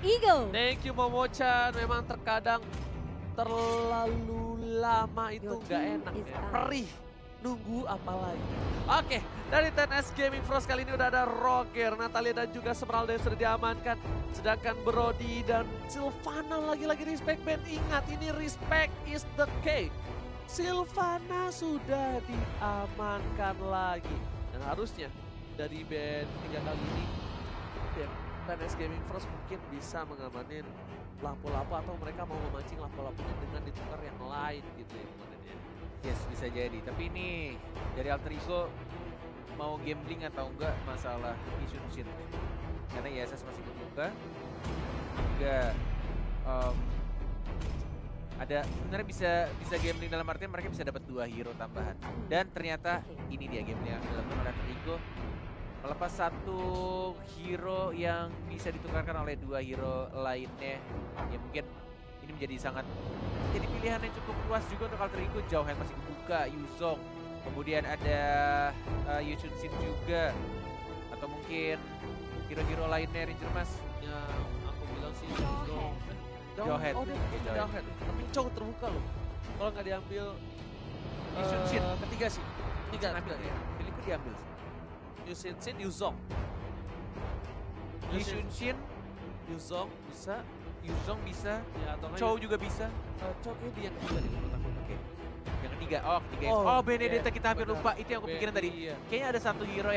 Ego. Thank you Momo-chan, memang terkadang terlalu lama itu nggak enak ya, perih. Nunggu apa lagi? Oke, dari 10S Gaming Frost kali ini udah ada Roger, Natalia dan juga Smeralda yang sudah diamankan. Sedangkan Brody dan Sylvana lagi-lagi respect band. Ingat ini respect is the key. Sylvana sudah diamankan lagi. Dan harusnya dari band 3 kali ini, ya, 10S Gaming Frost mungkin bisa mengamanin lampu-lampu atau mereka mau memancing lampu-lampunya dengan ditukar yang lain gitu ya kemarin ya. Yes, bisa jadi. Tapi ini dari Alter Ego mau gambling atau enggak masalah Yishun Shin. Karena ISS masih kebuka. Juga ada sebenarnya bisa gambling dalam artian mereka bisa dapat 2 hero tambahan. Dan ternyata ini dia gambling yang dilakukan oleh Alter Ego. Melepas 1 hero yang bisa ditukarkan oleh 2 hero lainnya. Ya mungkin ini jadi pilihan yang cukup luas juga untuk Alter Ego. Jauhan masih kebuka, Yuzong. Kemudian ada Yishun Shin juga. Atau mungkin hero-hero lainnya Ranger Mas. Yang aku bilang sih Yuzong. Jauhan. Oh dia Jauhan. Tapi Chow terbuka loh. Kalau nggak diambil Yishun Shin. ketiga sih. Tiga Ambil ya. Pilihku diambil sih. Yishun Shin, Yuzong. Yishun Shin, Yuzong bisa. Yuzong bisa. Ya atau nggak Chow juga bisa. Chow kayak dia yang ketiga di menurut aku. Oke. Yang ketiga, ketiga. Oh, Oh, Benedetta iya, kita hampir benar. lupa. Itu yang aku pikirin tadi. Iya. Kayaknya ada satu hero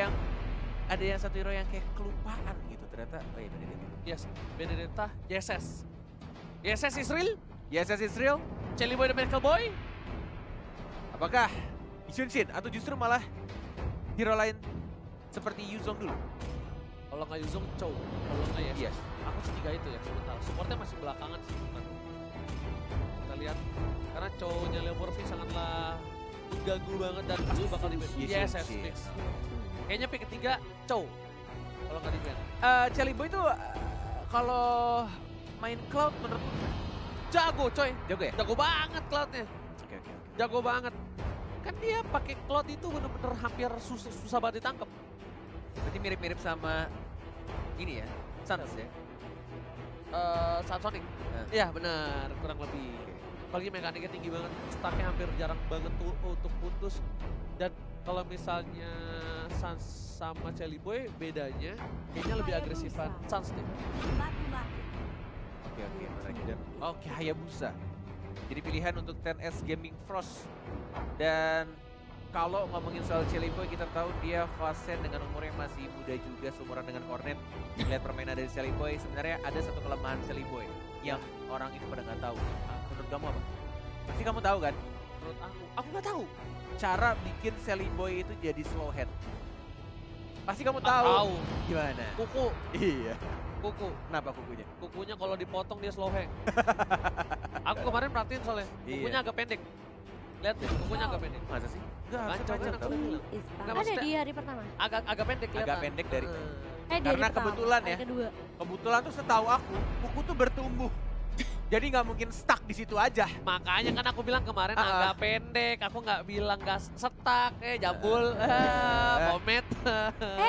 yang kayak kelupaan gitu. Ternyata, oh iya Benedetta. Yes, Benedetta, YSS. YSS Israel, YSS Israel, Chelly Boy dan Miracle Boy. apakah Yishun Shin atau justru malah hero lain seperti Yuzong dulu? Kalau nggak Yuzong, Chow. Kalau nggak YSS. Yes. Aku sih 3 itu ya sebentar. Supportnya masih belakangan sih menurut aku. Kita lihat, karena Chow-nya Leo Murphy sangatlah mengganggu banget dan pasti bakal di-ban. YSS fix. Kayaknya pick ketiga, Chow. Kalau nggak di-ban. Chelly Boy itu kalau main Cloud menurutku Jago coy, jago ya? jago banget Cloud-nya. Oke. Jago banget. Kan dia pakai Cloud itu bener-bener hampir susah banget ditangkap. Berarti mirip-mirip sama ini ya, Suns ya? Saat Sonic. Nah. Iya benar, kurang lebih. Apalagi mekaniknya tinggi banget, stacknya hampir jarang banget tuh untuk putus. Dan kalau misalnya Sans sama Chelly Boy bedanya kayaknya lebih agresifan Sans deh. Oke, menarik. Dan oke, Hayabusa. Jadi pilihan untuk 10S Gaming Frost. Dan kalau ngomongin soal Chelly Boy, kita tahu dia Fasen dengan umur yang masih muda juga, seumuran dengan Cornet. Lihat permainan dari Chelly Boy, sebenarnya ada satu kelemahan Chelly Boy yang orang itu pada nggak tahu. Menurut kamu apa? Pasti kamu tahu kan? Menurut aku nggak tahu. Cara bikin Chelly Boy itu jadi slow head. Pasti kamu Aku tahu. tahu. Gimana? Kuku, Iya. kuku. Kenapa kukunya? Kukunya kalau dipotong dia slow hang. Aku kemarin perhatiin soalnya, kukunya Iya. agak pendek. Lihat deh, kukunya agak pendek. Masa sih? Enggak, Panjang, panjang kan tau. aku bilang. Ada maksudnya- di hari pertama. Agak pendek kelihatan. Agak pendek dari- Di Karena hari pertama, kebetulan hari ya. kedua. Kebetulan tuh setahu aku, kuku tuh bertumbuh. Jadi nggak mungkin stuck di situ aja. Makanya kan aku bilang kemarin agak pendek, aku nggak bilang nggak setak, jambul, komet.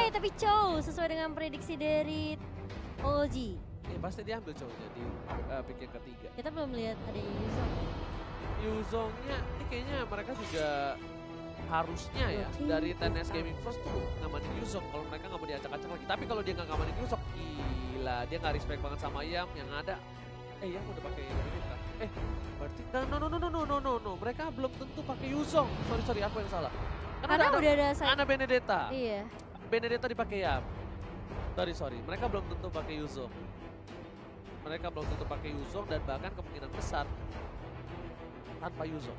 Tapi Chow sesuai dengan prediksi dari OG. Ya pasti diambil cowoknya di pick yang ketiga. Kita belum lihat ada Yuzong. Yuzongnya, ini kayaknya mereka juga harusnya ya dari 10S Gaming Frost tuh ngamanin Yuzong kalau mereka nggak mau diacak-acak lagi. Tapi kalau dia nggak ngamanin Yuzong, gila dia nggak respect banget sama Yam yang ada. Yam udah pakai Benedetta. Berarti no. Mereka belum tentu pakai Yuzong. Sorry aku yang salah. Karena udah ada Ana Benedetta. Iya. Benedetta dipakai Yam. Sorry. Mereka belum tentu pakai Yuzong. Mereka belum tentu pakai Yuzong dan bahkan kemungkinan besar tanpa Yuzong.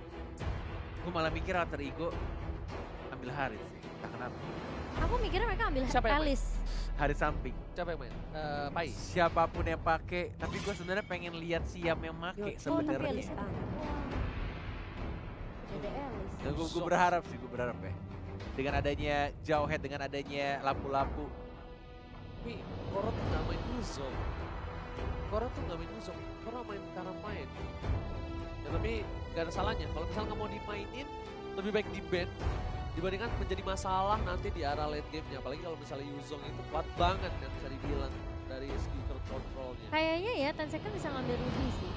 Gue malah mikir Alter Ego ambil Haris sih. Entah kenapa. Aku mikirnya mereka ambil Siapa yang main? Alice. Haris samping. Siapa yang main? Pai. Siapapun yang pakai, tapi gue sebenarnya pengen lihat Siam yang make Oh, tapi sebenarnya. Alice. Ada Alice. Dan gue berharap ya. Dengan adanya Jauhead, dengan adanya lampu-lampu. Tapi Koro tuh gak main Yuzong. Koro tuh gak main Yuzong. Koro main karena main. Ya tapi gak ada salahnya. Kalau misalnya nggak mau dimainin, lebih baik di ban dibandingkan menjadi masalah nanti di arah late game-nya. Apalagi kalau misalnya Yuzong itu kuat banget yang bisa dibilang dari segi control-nya. Kayaknya ya Ten Second bisa ngambil Ruby sih.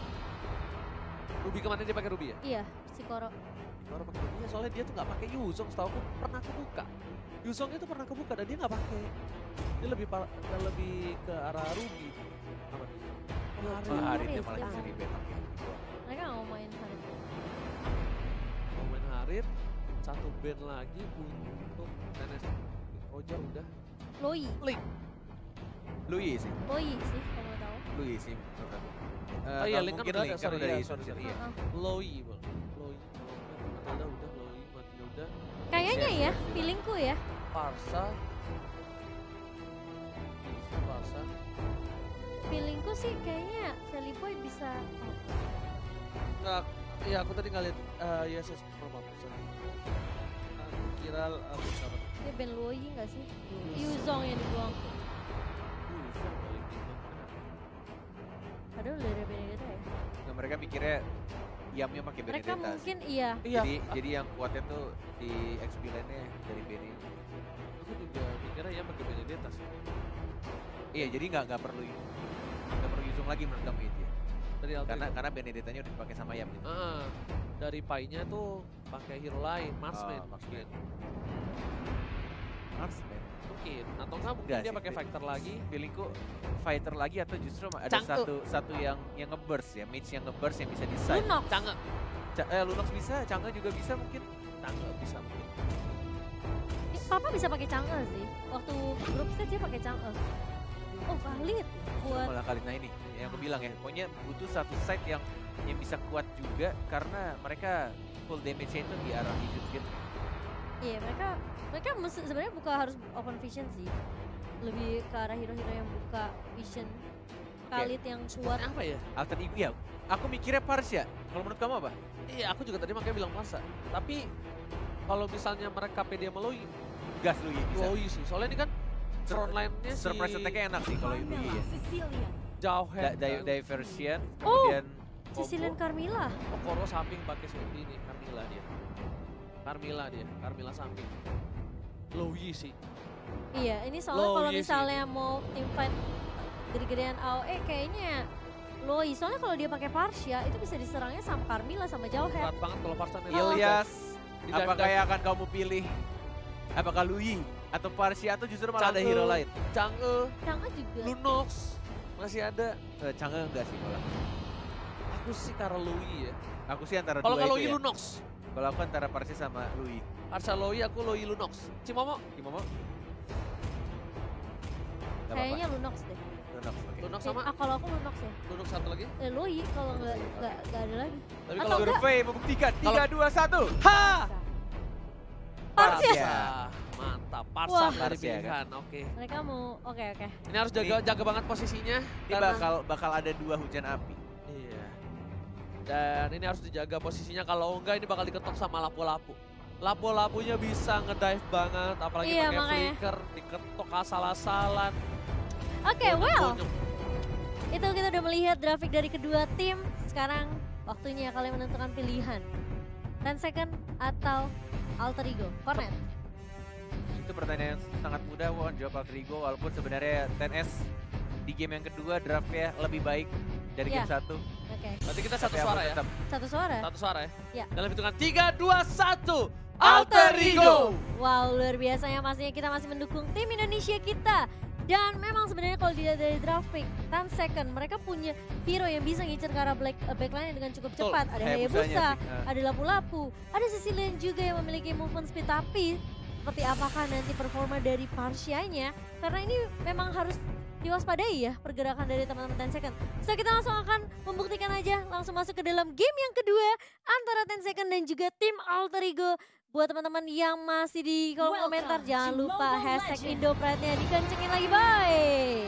Ruby kemana dia pakai Ruby ya? Iya, si Koro. Orang pakai Ruby soalnya dia tuh nggak pakai Yuzong, setahu aku pernah kebuka. Yuzong itu pernah kebuka dan dia nggak pakai. Dia lebih ke arah Ruby. Apa tuh? Hari ini Harit, malah iya. bisa di-ban pakai. Mereka nggak mau main Harit. Mau main Harit, satu band lagi untuk TNS. Roger udah. Loi. Link. Lui sih. Loi sih kalau mau tahu. Lui sih menurut aku. Oh iya, Link kan udah ada, sorry, dari iya, sorry, Sunset, sorry. iya. Loi, Bang. Loi. Matilda udah, Loi, Matilda. Kayaknya ya, Siap. feelingku ya. Parsa. Parsa. Feelingku sih kayaknya Sally Boy bisa. Oh, Nggak, iya aku tadi nggak lihat yes maaf. Aku kira aku salah. dia band Loi nggak sih? Yuzong yang dibuang. Padahal udah ada Benedetta ya. Nah, mereka mikirnya Yamnya pakai Mereka Benedetta. mungkin iya. Iya, Jadi yang kuatnya tuh di XP lane-nya dari Beni. aku juga mikirnya ya pakai Benedetta sih. Iya, jadi nggak perlu Yuzong lagi menurut kamu itu ya. Dari Alter. Karena Benedettanya udah dipakai sama Yam gitu. Dari Pai-nya tuh pakai hero lain, Marksman. Oh, Marksman. mungkin. Marksman. Mungkin. Atau nggak mungkin Nggak dia sih, pakai fighter lagi. Feelingku fighter lagi atau justru ada Chang'e. satu yang nge-burst ya, mage yang nge-burst yang bisa decide. Lunox. Chang'e. Lunox bisa, Chang'e juga bisa mungkin. Chang'e bisa mungkin. Papa bisa pakai Chang'e sih. Waktu grup stage dia pakai Chang'e. Oh valid buat. Malah kali ini yang aku bilang ya, pokoknya butuh satu side yang bisa kuat juga karena mereka full damage-nya itu di arah Ijun Gate. Iya mereka sebenarnya buka harus open vision sih. Lebih ke arah hero-hero yang buka vision. Khalid yang kuat. Apa ya? Alter Ego ya, aku mikirnya Parsia. Kalau menurut kamu apa? Iya, aku juga tadi makanya bilang Parsa. Tapi kalau misalnya mereka pede sama Loi, Gas lu bisa. Loi sih. Soalnya ini kan frontline-nya si Surprise attack-nya enak sih kalau itu ya. jauh head. Diversion, Oh! kemudian Cecilian Carmilla. Oh, Koro samping pakai ini nih, Carmilla dia. Carmilla samping. Loi sih. Iya ini soalnya Loi kalau sih. misalnya mau team fight gede-gedean AOE kayaknya Loi. Soalnya kalau dia pakai Parsia itu bisa diserangnya sama Carmilla sama Jauhead. Berat banget kalau Parsa nih. Ilyas, Di apakah dive- yang akan kamu pilih? Apakah Lui atau Parsia atau justru malah ada Chang'e. hero lain? Chang'e, Chang'e juga. Lunox masih ada. Chang'e enggak sih malah. Aku sih karena Loi ya. Aku sih antara Kalau dua Loi itu ya. Lunox. Kalau aku antara Parsia sama Lui. Parsa Loi, aku Loi Lunox. Cimomo, Gimana? Gak Kayaknya Lunox deh. Lunox, oke. Lunox sama Kalau aku Lunox ya. Lunox satu lagi. Loi kalau nggak ada lagi. Tapi Atau kalau enggak- Survei membuktikan Kalau- 3, 2, 1. Ha! Parsia. Parsia. Mantap, Wah. Parsa dari Parsia, pilihan. Oke. Mereka mau oke. Ini harus jaga banget posisinya. Ini bakal ada 2 hujan api. Iya. Dan ini harus dijaga posisinya, kalau enggak ini bakal diketok sama lapu-lapu. Lapu-lapunya bisa ngedive banget, apalagi Iya, pakai makanya. flicker, diketok asal-asalan. Oke, well. Bonyok. Itu kita udah melihat grafik dari kedua tim. Sekarang waktunya kalian menentukan pilihan. 10 second atau Alter Ego. Cornet. Itu pertanyaan yang sangat mudah, Won. Jawab Alter Ego, walaupun sebenarnya TNS di game yang kedua draftnya lebih baik dari Iya. game 1. Oke. Berarti kita satu Tapi aku suara ya? tetap Satu suara. Satu suara ya? Ya. Dalam hitungan 3, 2, 1. Alter Ego! Wow, luar biasanya pastinya kita masih mendukung tim Indonesia kita. Dan memang sebenarnya kalau dilihat dari draft pick, 10 second, mereka punya hero yang bisa ngincer ke arah backline dengan cukup Betul. cepat. Ada Hayabusanya Hayabusa, sih, ada Lapu-Lapu, ada Cecilian juga yang memiliki movement speed. Tapi seperti apakah nanti performa dari Parsianya? Karena ini memang harus diwaspadai ya pergerakan dari teman-teman 10 second. So kita langsung akan membuktikan aja, langsung masuk ke dalam game yang kedua antara 10 second dan juga tim Alter Ego. Buat teman-teman yang masih di kolom komentar, jangan lupa hashtag IndoPride-nya dikencengin lagi, bye!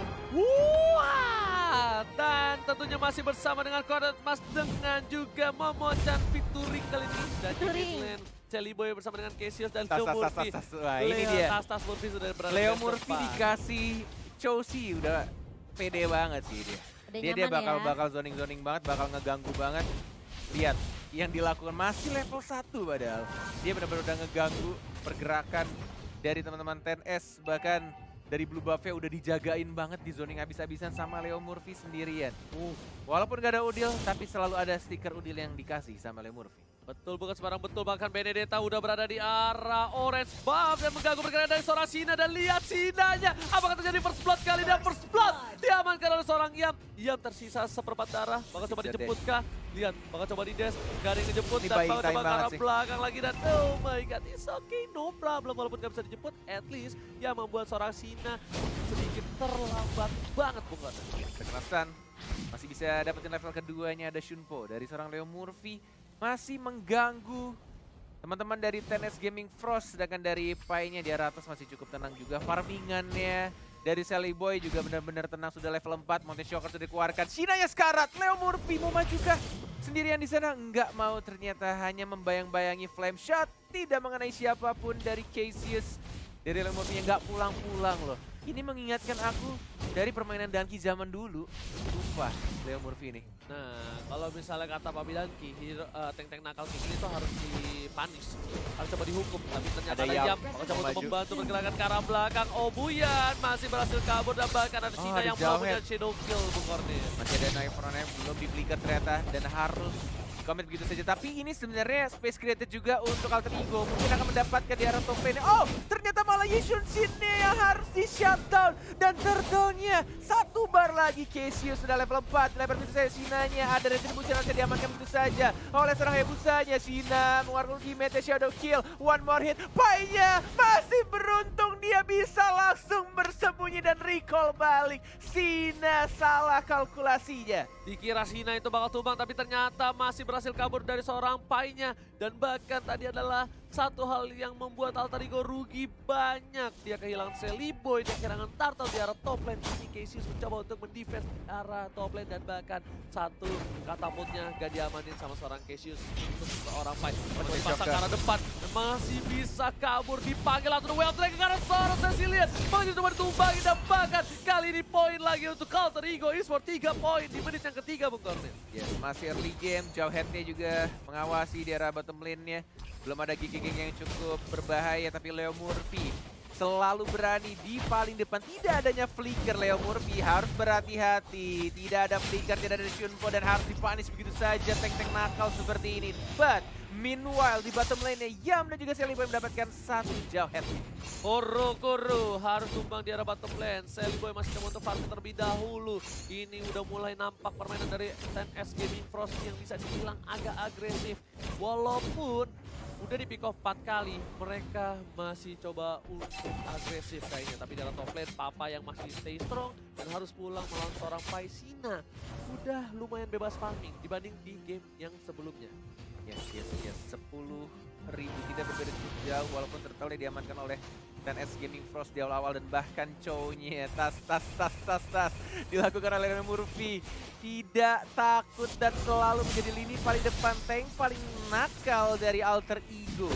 Wah! Dan tentunya masih bersama dengan Cornet Mas dengan juga Momo dan featuring kali ini. Dan Featuring. Jelly Boy bersama dengan Cassius dan Tas, Leo tas, tas, Murphy. tas, tas. Wah, ini dia. Tas Murphy sudah berada Leo di Murphy depan. dikasih Chelsea udah pede banget sih dia. Udah Dia nyaman ya. bakal zoning banget, bakal ngeganggu banget. Lihat yang dilakukan masih level 1 padahal. Dia benar-benar udah ngeganggu pergerakan dari teman-teman TNS, bahkan dari blue buff-nya udah dijagain banget di zoning abis-abisan sama Leo Murphy sendirian. Walaupun gak ada Udil, tapi selalu ada stiker Udil yang dikasih sama Leo Murphy. Betul bukan sembarang betul, bahkan Benedetta udah berada di arah orange buff dan mengganggu pergerakan dari seorang Sina, dan lihat Sinanya. Apakah terjadi first blood kali ini? First blood diamankan oleh seorang Yam. Yam tersisa seperempat darah, bakal coba dijemput kah? Lihat, bakal coba di-dash, gak ada yang ngejemput dan bakal coba ke arah belakang lagi, dan oh my god, it's okay, no problem. Walaupun gak bisa dijemput, at least ya membuat seorang Sina sedikit terlambat banget bukan. Kekerasan masih bisa dapetin level keduanya, ada Shunpo dari seorang Leo Murphy. Masih mengganggu teman-teman dari TNS Gaming Frost, sedangkan dari Pai-nya di arah atas masih cukup tenang juga. Farmingannya dari Sally Boy juga benar-benar tenang, sudah level 4. Mountain Shocker sudah dikeluarkan. Sinanya sekarat, Leo Murphy mau maju kah? Sendirian di sana enggak mau, ternyata hanya membayang-bayangi flame shot, tidak mengenai siapapun dari Cassius. Dari Leo Murphy yang nggak pulang-pulang loh. Ini mengingatkan aku dari permainan Danki zaman dulu. Sumpah, Leo Murphy ini. Nah, kalau misalnya kata Pak Bidanki, tank-tank nakal kayak gini tuh harus dipanis, harus coba dihukum. Tapi ternyata ada Yam, bakal coba untuk membantu pergerakan ke arah belakang. Oh, Buyan masih berhasil kabur, dan bahkan ada Sina yang melakukan shadow kill, Bung Kornel. Masih ada Knife Runner, belum di-flicker ternyata, dan harus comment begitu saja. Tapi ini sebenarnya space created juga untuk Alter Ego. Mungkin akan mendapatkan di arah top lane. Oh, ternyata malah Yishun Shin-nya yang harus di shutdown. Dan turtle-nya satu bar lagi. Cassius sudah level 4. Level begitu saja Sinanya. Ada retribution yang diamankan begitu saja oleh seorang Hebusanya. Sina mengeluarkan ultimate shadow kill. One more hit. Pai-nya masih beruntung. Dia bisa langsung bersembunyi dan recall balik. Sina salah kalkulasinya. Dikira Sina itu bakal tumbang, tapi ternyata masih berhasil kabur dari seorang Pai-nya. Dan bahkan tadi adalah satu hal yang membuat Alter Ego rugi banyak. Dia kehilangan Sally Boy, dia kehilangan Turtle di arah top lane. Ini Cassius mencoba untuk mendefense arah top lane, dan bahkan satu katapultnya gak diamanin sama seorang Cassius untuk seorang Pai. Dipasang ke arah depan, masih bisa kabur, dipanggil atau well drag ke arah seorang Cecilian. Masih cuma ditumbangi, dan bahkan kali ini poin lagi untuk Alter Ego Esports. 3 poin di menit yang ketiga, Bung Kornel. Yes, masih early game, jauh headnya juga mengawasi di arah bottom lane-nya. Belum ada gigi-gigi yang cukup berbahaya, tapi Leo Murphy selalu berani di paling depan. Tidak adanya flicker, Leo Murphy harus berhati-hati. Tidak ada flicker, tidak ada Shunpo, dan harus dipanis begitu saja tank-tank nakal seperti ini. But meanwhile di bottom lane-nya Yam dan juga Sally Boy mendapatkan satu jauh head. Koro harus tumbang di arah bottom lane. Sally Boy masih coba untuk farming terlebih dahulu. Ini udah mulai nampak permainan dari TNS Gaming Frost yang bisa dibilang agak agresif. Walaupun udah di pick off 4 kali, mereka masih coba untuk agresif kayaknya. Tapi dalam top lane, Papa yang masih stay strong dan harus pulang melawan seorang Pai. Sina udah lumayan bebas farming dibanding di game yang sebelumnya. Yes. 10.000 tidak berbeda cukup jauh, walaupun turtle diamankan oleh TNS Gaming Frost di awal-awal, dan bahkan Chow-nya tas dilakukan oleh Leo Murphy. Tidak takut dan selalu menjadi lini paling depan, tank paling nakal dari Alter Ego.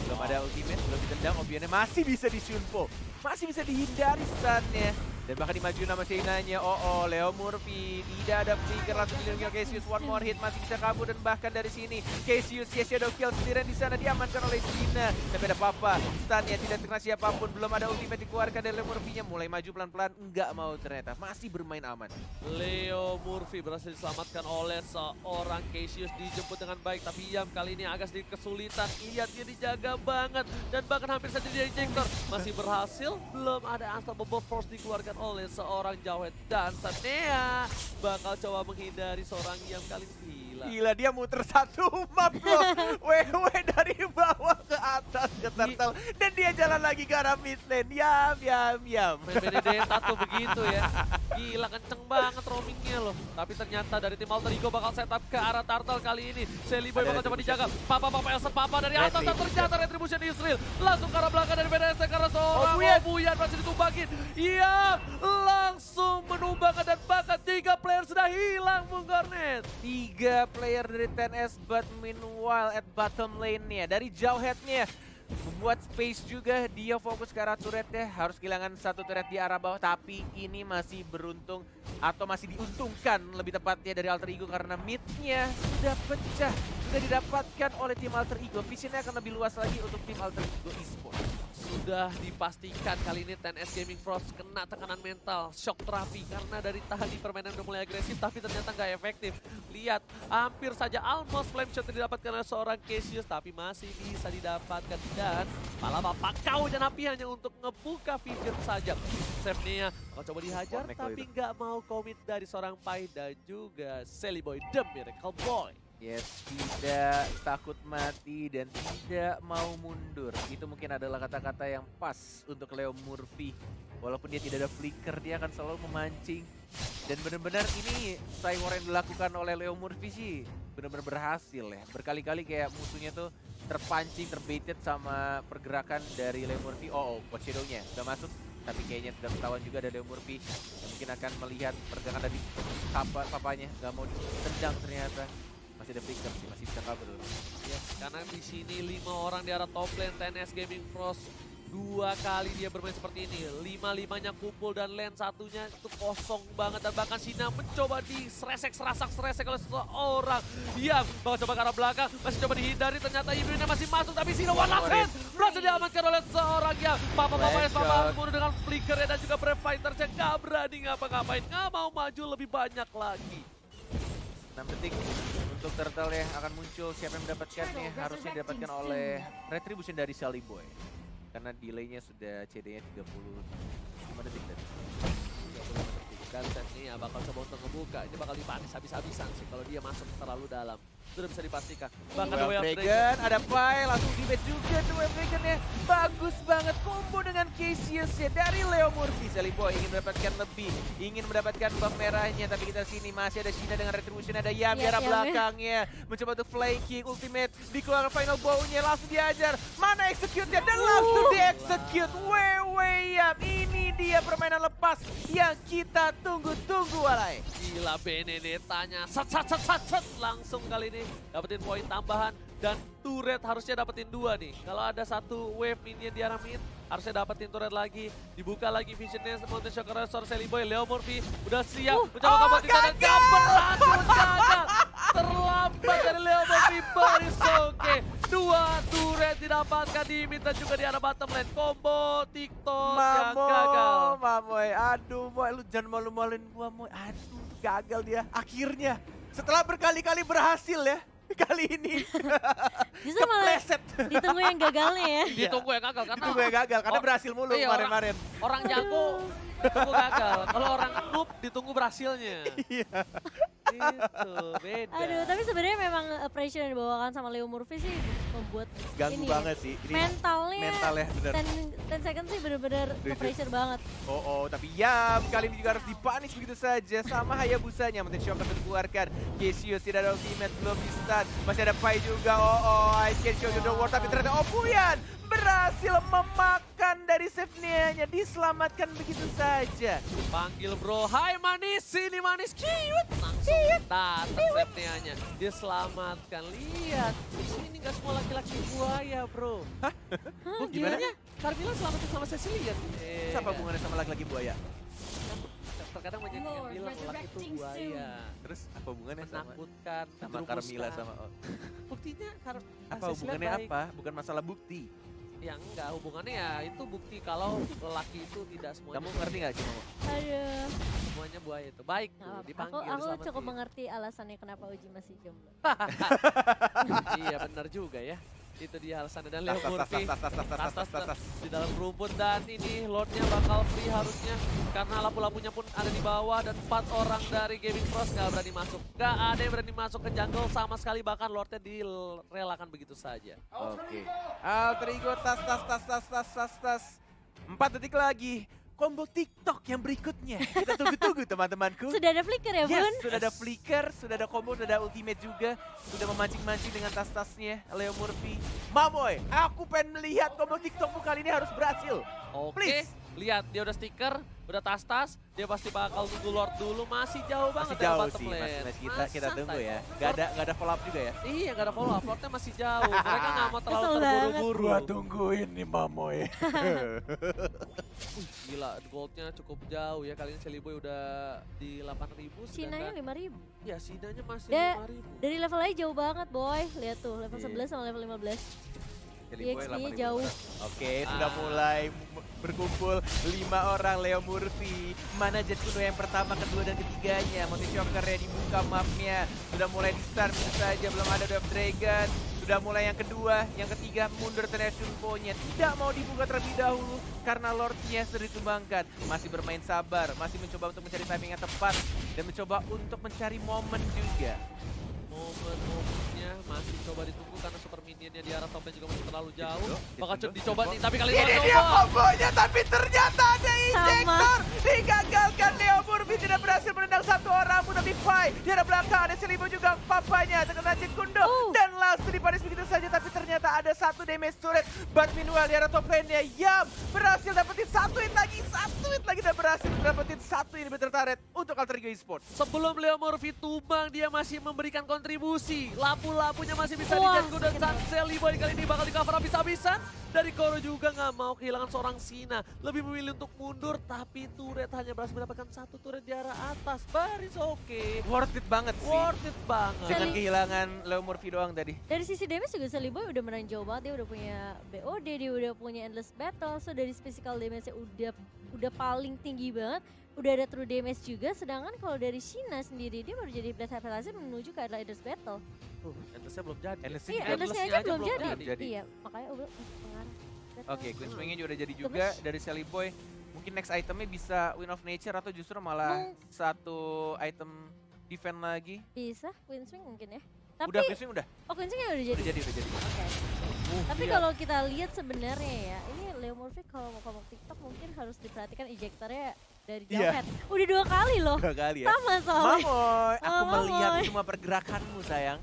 Belum ada ultimate, belum ditendang, Obionnya masih bisa di-Shunpo, masih bisa dihindari stun-nya. Dan bahkan dimaju nama Sinanya. Oh, Leo Murphy tidak ada flicker, langsung dilindungi Cassius. One more hit, masih bisa kabur, dan bahkan dari sini Cassius shadow kill sendirian di sana diamankan oleh Sina. Tapi ada Papa, stunnya tidak kena siapapun, belum ada ultimate dikeluarkan dari Leo Murphy-nya. Mulai maju pelan-pelan, enggak mau ternyata, masih bermain aman. Leo Murphy berhasil diselamatkan oleh seorang Cassius, dijemput dengan baik, tapi Yam kali ini agak sedikit kesulitan. Iya, dia dijaga banget, dan bahkan hampir saja dia injector. Masih berhasil, belum ada Unstoppable Force dikeluarkan oleh seorang Jawet, dan Sanea bakal coba menghindari seorang Yam kali ini. Gila, dia muter satu map loh. WW dari bawah ke atas ke turtle, dan dia jalan lagi ke arah mid lane. Yam. Main Benedetta tuh begitu ya. Gila, kenceng banget roamingnya loh. Tapi ternyata dari tim Alter Ego bakal setup ke arah turtle kali ini. Sally Boy bakal coba dijaga. Papa Elsa dari atas, dan ternyata retribution Israel langsung ke arah belakang dari Benedetta karena seorang Buyan masih ditumbangin. Iya, langsung menumbangkan, dan bahkan 3 player sudah hilang, Bung Kornet. 3 player dari TNS, but meanwhile at bottom lane-nya dari jauh head-nya membuat space juga. Dia fokus ke arah turretnya, harus kehilangan satu turret di arah bawah, tapi ini masih beruntung atau masih diuntungkan lebih tepatnya dari Alter Ego, karena mid-nya sudah pecah, sudah didapatkan oleh tim Alter Ego. Visionnya akan lebih luas lagi untuk tim Alter Ego Esports. sudah dipastikan kali ini TNS Gaming Frost kena tekanan mental, shock terapi karena dari tadi permainan udah mulai agresif tapi ternyata nggak efektif. Lihat, hampir saja almost flame shot didapatkan oleh seorang Cassius tapi masih bisa didapatkan dan malah bapak kau dan api hanya untuk ngebuka vision saja. Safenya mau coba dihajar tapi nggak mau komit dari seorang Pai dan juga Celiboy The Miracle Boy. Yes, tidak takut mati dan tidak mau mundur. Itu mungkin adalah kata-kata yang pas untuk Leo Murphy. Walaupun dia tidak ada flicker, dia akan selalu memancing. Dan benar-benar ini Cywar yang dilakukan oleh Leo Murphy sih benar-benar berhasil ya. Berkali-kali kayak musuhnya tuh terpancing, terbaited sama pergerakan dari Leo Murphy. Oh, God Shadow-nya udah masuk. Tapi kayaknya sudah ketahuan juga dari Leo Murphy yang mungkin akan melihat pergerakan dari papanya. Gak mau ditendang ternyata. Masih ada flicker sih, masih bisa kabur. Yes, karena di sini 5 orang di arah top lane TNS Gaming Frost. 2 kali dia bermain seperti ini. 5-5-nya kumpul dan lane satunya itu kosong banget. Dan bahkan Sina mencoba diseresek oleh seseorang. Diam, bakal coba ke arah belakang. Masih coba dihindari, ternyata Ibrinnya masih masuk. Tapi Sina one last hand berhasil diamankan oleh seorang yang Papa bunuh dengan flickernya dan juga Brave Fighter-nya gak berani ngapa-ngapain. Gak mau maju lebih banyak lagi. 6 detik untuk Turtle yang akan muncul. Siapa yang mendapatkannya? Harusnya didapatkan oleh Retribution dari Sally Boy. Karena delaynya sudah CD-nya 35 detik tadi. 35 detik. Dan setnya bakal coba untuk ngebuka. Ini bakal dipanis habis-habisan sih kalau dia masuk terlalu dalam. Sudah bisa dipastikan. Bahkan Wave Dragon, ada Pai, langsung di-bait juga tuh Wave Dragon-nya. Bagus banget combo dengan Cassius ya dari Leo Murphy. Sally Boy ingin mendapatkan lebih, ingin mendapatkan buff merahnya. Tapi kita sini masih ada Shina dengan Retribution, ada Yam di arah belakangnya. Mencoba untuk flanking, ultimate, dikeluarkan final bow-nya, langsung diajar. Mana execute-nya? Dan langsung di-execute. Yam, ini dia permainan lepas yang kita tunggu-tunggu, Walai. Gila, Benedetta-nya set langsung kali ini dapetin poin tambahan dan turret harusnya dapetin 2 nih. Kalau ada satu wave minion di arah mid, harusnya dapetin turret lagi. Dibuka lagi visionnya, Mountain Shocker Restore Sally Boy. Leo Murphy udah siap mencoba kabur di sana, gak berhasil, gagal. Terlambat dari Leo Murphy, Barisoke. 2 turret didapatkan di mid dan juga di arah bottom lane. Combo TikTok yang gagal. Mamoy, aduh Moy, lu jangan malu-maluin gua Moy. Aduh, gagal dia akhirnya. Setelah berkali-kali berhasil ya, kali ini justru malah ditunggu yang gagalnya ya. Ditunggu yang gagal karena berhasil mulu kemarin-kemarin. Orang jago ditunggu gagal, kalau orang noob ditunggu berhasilnya. Iya. Itu beda. Aduh, tapi sebenarnya memang pressure yang dibawakan sama Leo Murphy sih membuat ganggu ini banget sih. Ini mentalnya bener. 10 seconds sih bener-bener pressure banget. Tapi Yam kali ini juga harus dipanis begitu saja sama Hayabusanya. Mountain Shocker dikeluarkan. Cassius tidak ada ultimate, belum di-stun. Masih ada Pai juga. Ice Can Show the War, tapi ternyata Opuyan berhasil memakan dari save-nya, diselamatkan begitu saja. Panggil bro, hai manis, sini manis, kiut. Langsung datang save-nya, diselamatkan. Lihat, di sini nggak semua laki-laki buaya bro. Hah? Gimana? Carmilla selamatin sama Cecilia. Apa hubungannya sama laki-laki buaya? Terkadang banyak yang bilang laki itu buaya. Terus apa hubungannya menakutkan, sama Carmilla sama buktinya apa hubungannya apa? Bukan masalah bukti. Ya enggak, hubungannya ya itu bukti kalau lelaki itu tidak semuanya. Kamu ngerti nggak Cimo? Aduh. Semuanya buaya itu. Baik tuh, dipanggil. Aku cukup mengerti alasannya kenapa Uji masih jomblo. Iya benar juga ya. Itu dia alasannya. Dan Leo Murphy tas di dalam rumput dan ini Lordnya bakal free harusnya karena lampu-lampunya pun ada di bawah dan 4 orang dari Gaming Frost gak berani masuk. Gak ada yang berani masuk ke jungle sama sekali, bahkan Lordnya direlakan begitu saja. Oke. Alter Ego tas. 4 detik lagi. Combo TikTok yang berikutnya. Kita tunggu-tunggu teman-temanku. Sudah ada flicker ya Bun? Yes, sudah ada flicker, sudah ada combo, sudah ada ultimate juga. Sudah memancing-mancing dengan tas-tasnya Leo Murphy. Mamoy, aku pengen melihat combo TikTokmu kali ini harus berhasil. Oke, lihat dia udah stiker, udah tas-tas. Dia pasti bakal tunggu Lord dulu, masih jauh banget masih jauh bottom sih, lane. kita tunggu ya. Gak ada follow up juga ya? Iya, gak ada follow up, Lordnya masih jauh. Mereka gak mau terlalu terburu-buru. Gua tungguin nih Mamoy. Gila, goldnya cukup jauh ya. Kali ini Sally Boy udah di 8.000. Sinanya 5.000. Ya, Sinanya masih 5.000. Dari level aja jauh banget boy. Lihat tuh, level 11 sama level 15. EXP-nya jauh. Oke, sudah mulai berkumpul 5 orang. Leo Murphy, mana Jet Kuno yang pertama, kedua, dan ketiganya. Motishocker ready buka mapnya. Sudah mulai di start, tentu saja belum ada Death Dragon. Sudah mulai yang kedua, yang ketiga mundur Tenacious Info-nya. Tidak mau dibuka terlebih dahulu karena Lord-nya sudah ditumbangkan. Masih bermain sabar, masih mencoba untuk mencari timing yang tepat. Dan mencoba untuk mencari momen juga. Momen-momennya masih coba ditunggu karena super minionnya di arah top lane juga masih terlalu jauh. Bakal dicoba nih, tapi kali ini Ini dia kombonya, tapi ternyata ada injektor. Digagalkan, Leo Murphy tidak berhasil menendang satu orang pun, tapi fight. Di arah belakang ada Selibo juga, papanya terkena Jet Kundo. Dan langsung dipanis begitu saja, tapi ternyata ada satu damage turret. But meanwhile di arah top lane-nya, Yam berhasil dapetin satu hit lagi dan berhasil dapetin satu ini better turret untuk Alter Ego Esports. Sebelum Leo Murphy tumbang, dia masih memberikan kontribusi. Lampu-lampunya masih bisa dijaga dan San Seliboy kali ini bakal di cover habis-habisan. Dari Koro juga nggak mau kehilangan seorang Sina. Lebih memilih untuk mundur, tapi turret hanya berhasil mendapatkan satu turret di arah atas. Baris oke. Worth it banget sih. Worth it banget. Dengan kehilangan Leo Murphy doang tadi. Dari sisi damage juga Seliboy udah menang jauh banget. Dia udah punya BOD, dia udah punya Endless Battle. So dari physical damage-nya udah paling tinggi banget. Udah ada true damage juga, sedangkan kalau dari Sina sendiri dia baru jadi Blade Hyperlaser menuju ke adalah Endless Battle. Endless-nya belum jadi. Iya, Endless-nya aja belum jadi. Iya, makanya udah pengaruh. Oke, Queen Swing-nya juga udah jadi juga dari Seliboy. Mungkin next itemnya bisa Win of Nature atau justru malah satu item defend lagi. Bisa, Queen Swing mungkin ya. Tapi, udah, Queen Swing udah? Oh, Queen Swing udah jadi? Udah jadi. Oke. Tapi kalau kita lihat sebenarnya ya, ini Leo Murphy kalau mau ngomong TikTok mungkin harus diperhatikan ejectornya dari jauh head. Udah 2 kali loh. 2 kali ya? Sama soalnya. Mamoy, aku melihat semua pergerakanmu sayang.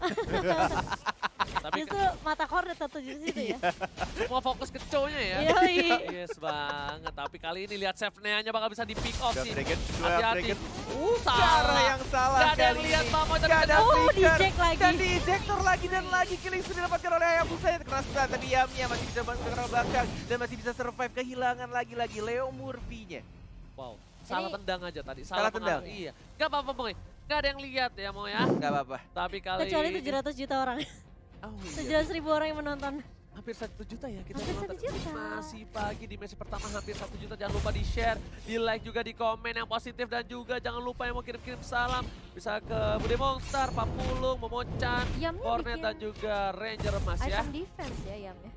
Tapi justru mata kornet atau di situ ya. Semua fokus ke cowoknya ya. Yes banget. Tapi kali ini lihat save Nea-nya bakal bisa di pick off sih. Hati-hati. Cara yang salah gak ada yang lihat Mamoy tapi di-eject lagi. Dan di-ejector lagi dan lagi. Killing sudah didapatkan oleh Hayabusa yang terkeras. Tapi Yamnya masih bisa bantu ke belakang. Dan masih bisa survive. Kehilangan lagi-lagi Leo Murphy-nya. Wow. Salah tendang aja tadi. Salah tendang? Iya. Gak apa-apa Moy. Gak ada yang lihat ya Moy ya. Gak apa-apa. Tapi kali kecuali 700 juta orang. 700.000 orang yang menonton. Hampir 1 juta ya kita hampir nonton. 1 juta. Masih pagi di match pertama hampir 1 juta. Jangan lupa di share, di like juga, di komen yang positif. Dan juga jangan lupa yang mau kirim-kirim salam. Bisa ke Bude Monster, Papulung, Momochan, Cornet dan juga Ranger Emas ya. Item defense ya Yamnya.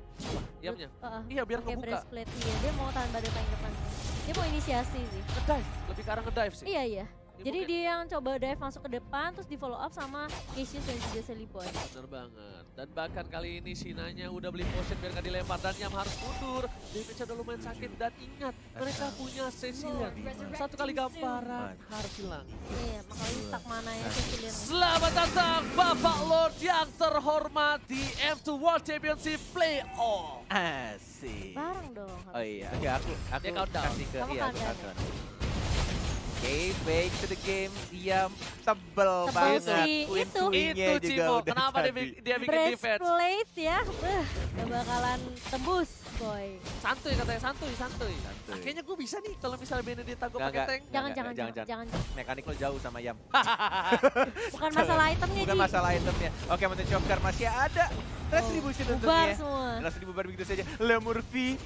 Yamnya? Iya biar ngebuka. Breastplate dia mau tahan pada paling depan. Dia mau inisiasi sih. Ngedive, lebih ke arah ngedive sih. Iya. Jadi dia yang coba dive masuk ke depan, terus di follow up sama Cassius dan juga Seliboy. Bener banget. Dan bahkan kali ini Sinanya udah beli potion biar gak dilempar. Dan Yam harus mundur. Damage-nya udah lumayan sakit. Dan ingat, mereka punya Cecilian. 1 kali gambaran harus hilang. Iya, makanya stuck mananya Cecilian. Selamat datang Bapak Lord yang terhormat di F2 World Championship Playoff. Asik. Bareng dong. Oh iya, aku dia countdown. kasih ke Kamu countdown. Oke, back to the game. Dia tebel banget. Queen Swing-nya itu juga Cimo, udah kenapa dia bikin defense? Breastplate ya, gak bakalan tembus boy. Santuy katanya, santuy. Kayaknya gue bisa nih kalau misalnya Benedetta gue pakai tank. Jangan. Mekanik lo jauh sama Yam. Bukan masalah itemnya, Bukan masalah itemnya. Oke, Motishocker masih ada. Retribution tentunya. Bubar semua. Langsung dibubar begitu saja. Leo Murphy.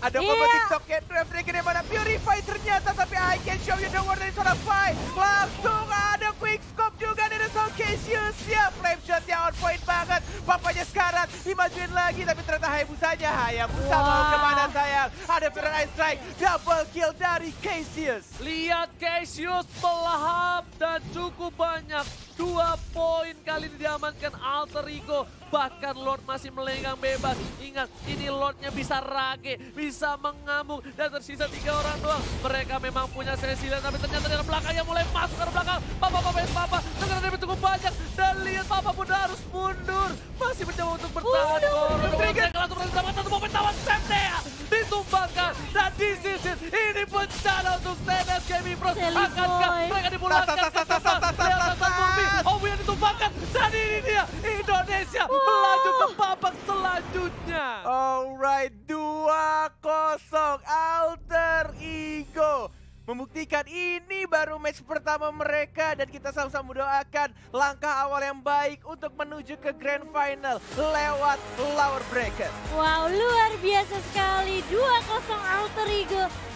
Ada combo TikToknya, Draft Dragon yang mana Purify ternyata, tapi I can show you the word dari seorang Fight. Langsung ada quick scope juga dari Soul Cassius. Ya, flame shotnya on point banget. Papanya sekarat, dimajuin lagi, tapi ternyata Hayabusa mau kemana sayang. Ada Fire Ice Strike, double kill dari Cassius. Lihat Cassius pelahap dan cukup banyak. 2 poin kali ini diamankan Alter Ego. Bahkan Lord masih melenggang bebas. Ingat, ini Lordnya bisa rage, bisa mengamuk. Dan tersisa 3 orang doang. Mereka memang punya Cecilian, tapi ternyata dari belakangnya mulai masuk ke belakang. Papa. Dengan damage cukup banyak. Dan lihat Papa pun harus mundur. Masih mencoba untuk bertahan. Mereka langsung mendapatkan satu momen tawan. Septea ditumbangkan. Dan disisir. Ini bencana untuk TNS Gaming Pros. Akankah mereka dipulangkan ke tempat? Lihat Murphy. Owi yang ditumbangkan. Dan ini dia Indonesia melaju ke babak selanjutnya. Alright, 2-0 Alter Ego membuktikan ini baru match pertama mereka dan kita sama-sama mendoakan langkah awal yang baik untuk menuju ke Grand Final lewat Lower Bracket. Wow, luar biasa sekali. 2-0 Alter Ego